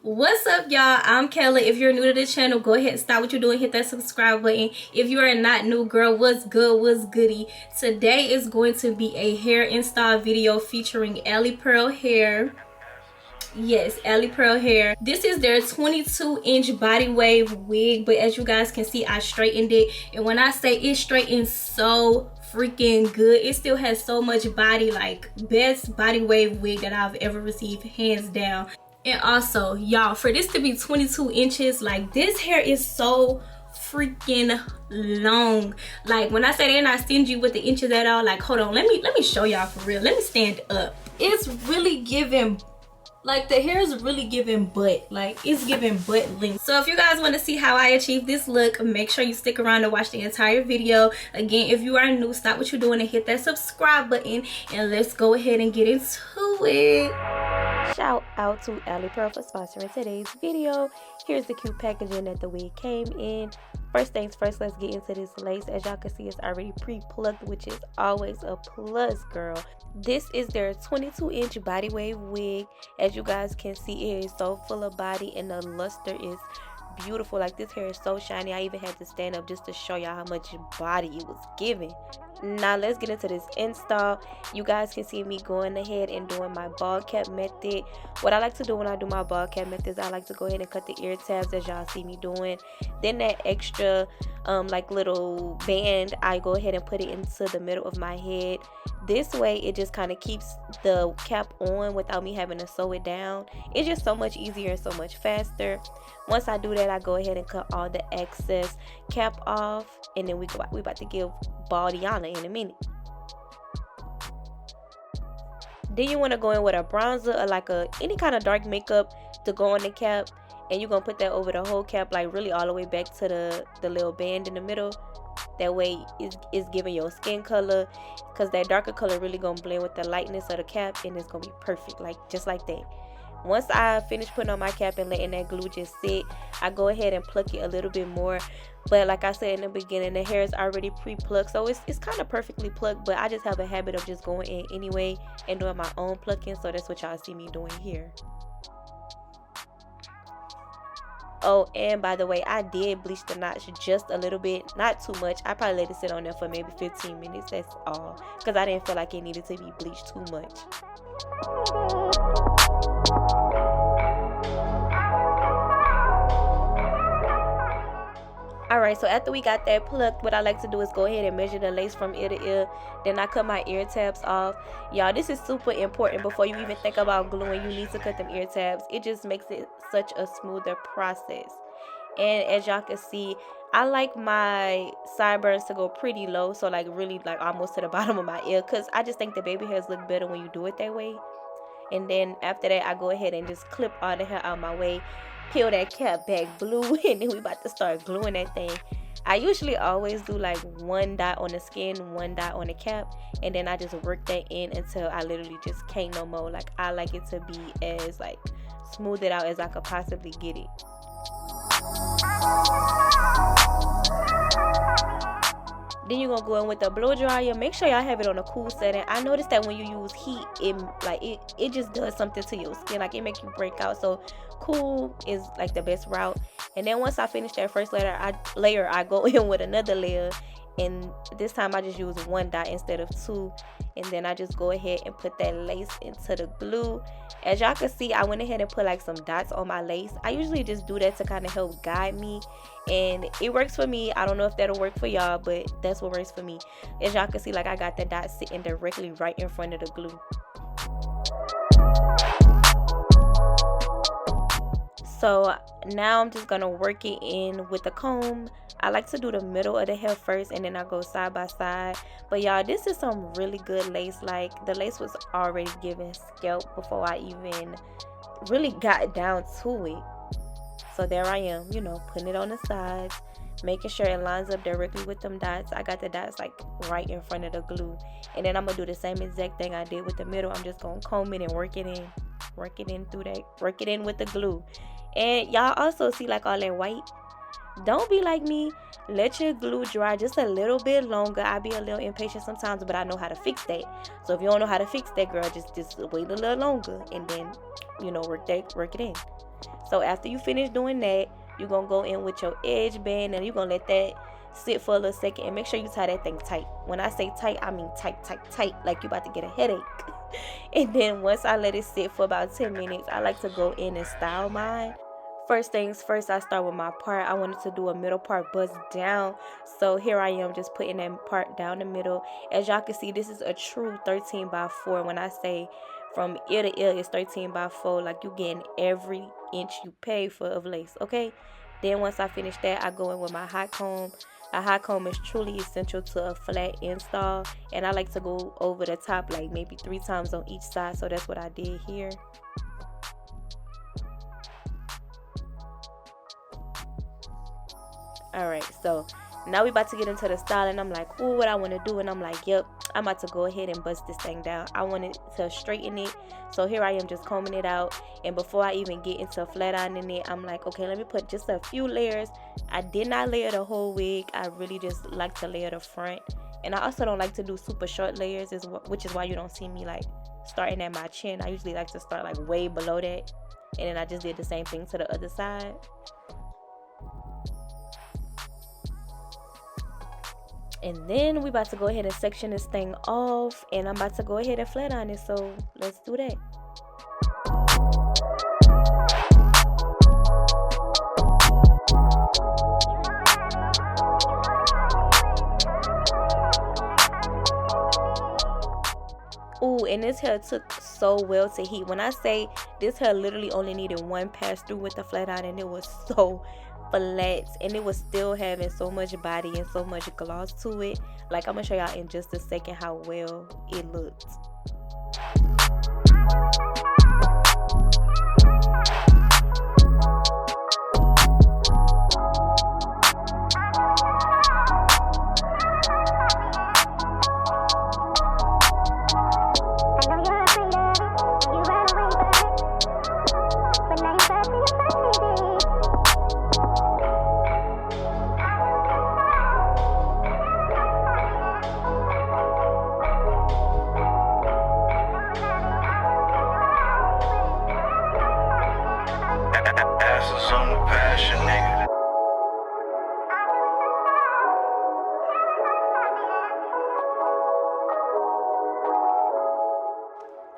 What's up, y'all? I'm Kelly. If you're new to the channel, go ahead and stop what you're doing, hit that subscribe button. If you are not new, girl, what's good, what's goody? Today is going to be a hair install video featuring Alipearl hair. Yes, Alipearl hair. This is their 22-inch body wave wig, but as you guys can see, I straightened it, and when I say it straightened so freaking good, it still has so much body. Like, best body wave wig that I've ever received, hands down. And also, y'all, for this to be 22 inches, like, this hair is so freaking long. Like, when I say they're not stingy with the inches at all, like, hold on, let me show y'all for real. Let me stand up. It's really giving, like, the hair is really giving butt. Like, it's giving butt length. So if you guys want to see how I achieve this look, make sure you stick around to watch the entire video. Again, if you are new, stop what you're doing and hit that subscribe button, and let's go ahead and get into it. Shout out to Alipearl for sponsoring today's video. Here's the cute packaging that the wig came in. First things first, let's get into this lace. As y'all can see, it's already pre-plucked, which is always a plus, girl. This is their 22-inch body wave wig. As you guys can see, it is so full of body and the luster is beautiful. Like, this hair is so shiny. I even had to stand up just to show y'all how much body it was giving. Now let's get into this install. You guys can see me going ahead and doing my ball cap method. What I like to do when I do my ball cap method is I like to go ahead and cut the ear tabs, as y'all see me doing. Then that extra like little band, I go ahead and put it into the middle of my head. This way it just kind of keeps the cap on without me having to sew it down. It's just so much easier and so much faster. Once I do that, I go ahead and cut all the excess cap off, and then we about to give Baldiana in a minute. Then you want to go in with a bronzer or like any kind of dark makeup to go on the cap, and you're gonna put that over the whole cap, like really all the way back to the little band in the middle. That way it's giving your skin color, because that darker color really gonna blend with the lightness of the cap, and it's gonna be perfect, like just like that. Once I finish putting on my cap and letting that glue just sit, I go ahead and pluck it a little bit more. But like I said in the beginning, the hair is already pre-plucked, so it's kind of perfectly plucked, but I just have a habit of just going in anyway and doing my own plucking, so that's what y'all see me doing here. Oh, and by the way, I did bleach the notch just a little bit, not too much. I probably let it sit on there for maybe 15 minutes, that's all, because I didn't feel like it needed to be bleached too much. Alright, so after we got that plucked, what I like to do is go ahead and measure the lace from ear to ear. Then I cut my ear tabs off. Y'all, this is super important. Before you even think about gluing, you need to cut them ear tabs. It just makes it such a smoother process. And as y'all can see, I like my sideburns to go pretty low, so like really like almost to the bottom of my ear, because I just think the baby hairs look better when you do it that way. And then after that, I go ahead and just clip all the hair out of my way, peel that cap back blue, and then we about to start gluing that thing. I usually always do like one dot on the skin, one dot on the cap, and then I just work that in until I literally just can't no more. Like, I like it to be as like smooth it out as I could possibly get it. Then you're gonna go in with the blow dryer. Make sure y'all have it on a cool setting. I noticed that when you use heat, it just does something to your skin. Like, it makes you break out. So cool is like the best route. And then once I finish that first layer, I go in with another layer. And this time I just use one dot instead of two. And then I just go ahead and put that lace into the glue. As y'all can see, I went ahead and put like some dots on my lace. I usually just do that to kind of help guide me, and it works for me. I don't know if that'll work for y'all, but that's what works for me. As y'all can see, like, I got the dots sitting directly right in front of the glue. So now I'm just gonna work it in with the comb. I like to do the middle of the hair first, and then I go side by side. But y'all, this is some really good lace. Like, the lace was already giving scalp before I even really got down to it. So there I am, you know, putting it on the sides, making sure it lines up directly with them dots. I got the dots like right in front of the glue. And then I'm gonna do the same exact thing I did with the middle. I'm just gonna comb it and work it in with the glue. And y'all also see like all that white. Don't be like me. Let your glue dry just a little bit longer. I be a little impatient sometimes, but I know how to fix that. So if you don't know how to fix that, girl, just wait a little longer, and then, you know, work it in. So after you finish doing that, you're going to go in with your edge band and you're going to let that sit for a little second and make sure you tie that thing tight. When I say tight, I mean tight, like you about to get a headache. And then once I let it sit for about 10 minutes, I like to go in and style mine. First things first, I start with my part. I wanted to do a middle part bust down. So here I am just putting that part down the middle. As y'all can see, this is a true 13 by 4. When I say from ear to ear, it's 13 by 4. Like you getting every inch you pay for of lace, okay? Then once I finish that, I go in with my hot comb. A hot comb is truly essential to a flat install. And I like to go over the top like maybe 3 times on each side. So that's what I did here. Alright, so now we about to get into the styling. I'm like, ooh, what I want to do. And I'm like, yep, I'm about to go ahead and bust this thing down. I wanted to straighten it. So here I am just combing it out. And before I even get into flat ironing it, I'm like, okay, let me put just a few layers. I did not layer the whole wig. I really just like to layer the front. And I also don't like to do super short layers, which is why you don't see me like starting at my chin. I usually like to start like way below that. And then I just did the same thing to the other side. And then we about to go ahead and section this thing off, and I'm about to go ahead and flat iron it, so let's do that. Ooh, and this hair took so well to heat. When I say this hair literally only needed one pass through with the flat iron, and it was so flat, and it was still having so much body and so much gloss to it. Like, I'm gonna show y'all in just a second how well it looked.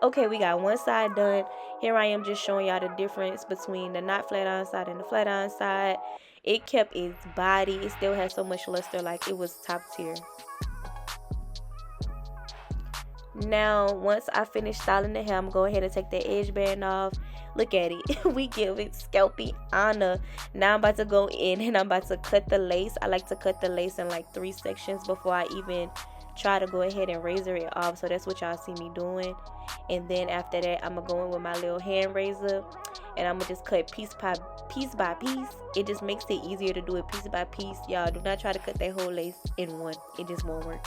Okay, we got one side done. Here I am just showing y'all the difference between the not flat iron side and the flat iron side. It kept its body. It still has so much luster, like it was top tier. Now, once I finish styling the hair, I'm going ahead and take the edge band off. Look at it. We give it scalpy honor. Now I'm about to go in and I'm about to cut the lace. I like to cut the lace in like 3 sections before I even try to go ahead and razor it off. So that's what y'all see me doing. And then after that, I'm going to go in with my little hand razor. And I'm going to just cut piece by piece. It just makes it easier to do it piece by piece. Y'all, do not try to cut that whole lace in one. It just won't work.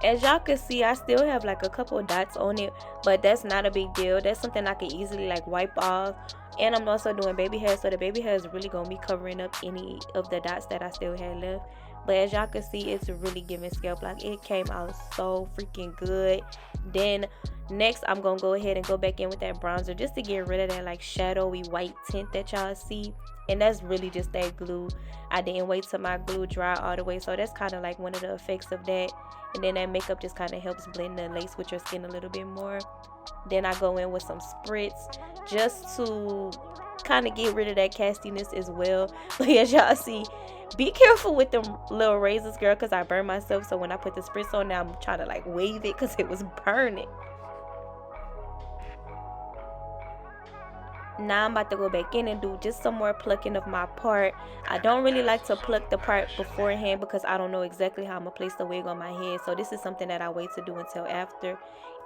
As y'all can see, I still have like a couple of dots on it, but that's not a big deal. That's something I can easily like wipe off. And I'm also doing baby hair, so the baby hair is really gonna be covering up any of the dots that I still had left. But as y'all can see, it's really giving scalp lock. It came out so freaking good. Then next, I'm gonna go ahead and go back in with that bronzer just to get rid of that like shadowy white tint that y'all see. And that's really just that glue. I didn't wait till my glue dry all the way, so that's kind of like one of the effects of that. And then that makeup just kind of helps blend the lace with your skin a little bit more. Then I go in with some spritz just to kind of get rid of that castiness as well. But as y'all see, be careful with them little razors, girl, because I burned myself. So when I put the spritz on now, I'm trying to like wave it because it was burning. Now I'm about to go back in and do just some more plucking of my part. I don't really like to pluck the part beforehand because I don't know exactly how I'm going to place the wig on my head. So this is something that I wait to do until after.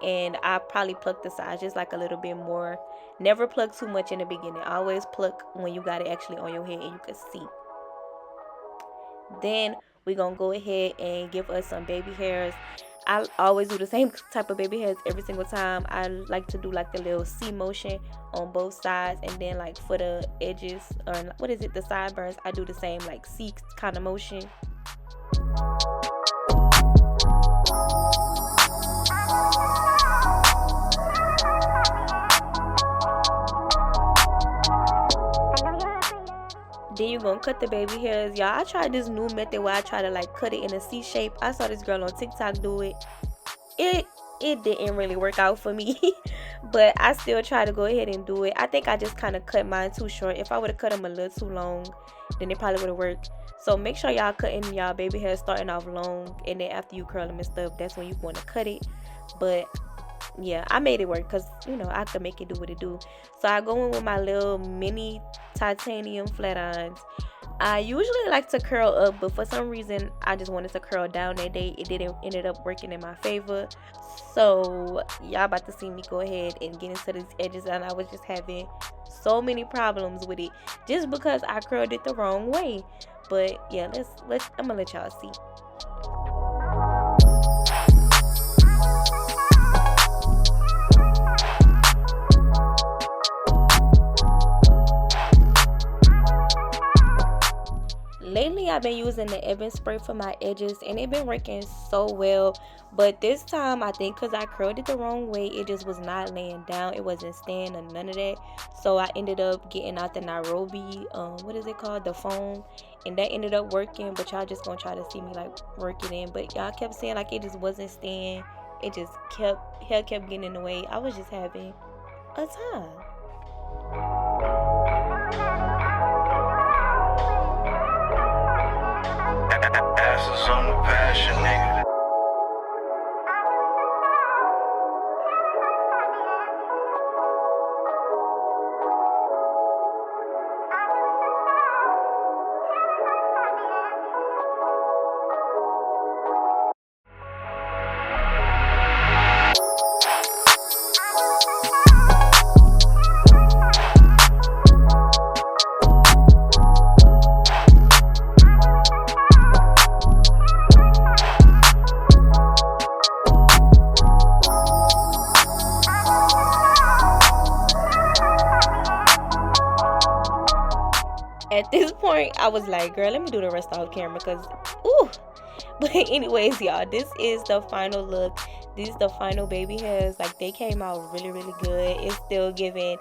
And I probably pluck the sides just like a little bit more. Never pluck too much in the beginning. Always pluck when you got it actually on your head and you can see. Then we're going to go ahead and give us some baby hairs. I always do the same type of baby hairs every single time. I like to do like the little C motion on both sides, and then like for the edges, or what is it, the sideburns, I do the same like C kind of motion. Then you're gonna cut the baby hairs. Y'all, I tried this new method where I try to like cut it in a C shape. I saw this girl on TikTok do it. It didn't really work out for me. But I still try to go ahead and do it. I think I just kind of cut mine too short. If I would have cut them a little too long, then it probably would have worked. So make sure y'all cutting y'all baby hairs starting off long, and then after you curl them and stuff, that's when you want to cut it. But yeah, I made it work because, you know, I could make it do what it do. So I go in with my little mini titanium flat irons. I usually like to curl up, but for some reason I just wanted to curl down that day. It didn't ended up working in my favor. So y'all about to see me go ahead and get into these edges, and I was just having so many problems with it just because I curled it the wrong way. But yeah, I'm gonna let y'all see. Lately, I've been using the Ebin spray for my edges, and it's been working so well. But this time, I think because I curled it the wrong way, it just was not laying down. It wasn't staying or none of that. So I ended up getting out the Nairobi, what is it called? The foam. And that ended up working, but y'all just gonna try to see me like work it in. But y'all kept saying like it just wasn't staying. It just kept getting in the way. I was just having a time. Asses on the passion, nigga. At this point, I was like, girl, let me do the rest off camera because, ooh. But anyways, y'all, this is the final look. These are the final baby hairs. Like, they came out really, really good. It's still giving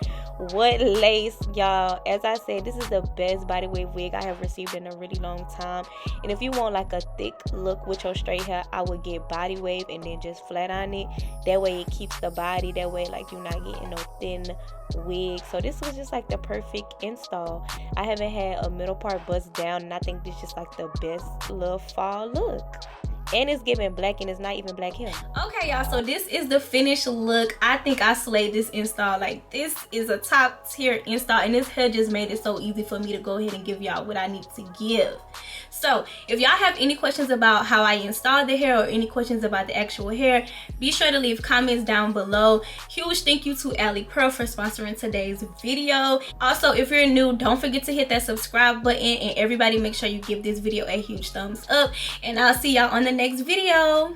what lace, y'all. As I said, this is the best body wave wig I have received in a really long time. And if you want like a thick look with your straight hair, I would get body wave and then just flat on it. That way it keeps the body. That way, like, you're not getting no thin wig. So this was just like the perfect install. I haven't had a middle part bust down, and I think this is just like the best little fall look. And it's giving black, and it's not even black hair. Okay, y'all, so this is the finished look. I think I slayed this install. Like, this is a top tier install, and this hair just made it so easy for me to go ahead and give y'all what I need to give. So if y'all have any questions about how I installed the hair or any questions about the actual hair, be sure to leave comments down below. Huge thank you to Alipearl for sponsoring today's video. Also, if you're new, don't forget to hit that subscribe button, and everybody make sure you give this video a huge thumbs up, and I'll see y'all on the next video.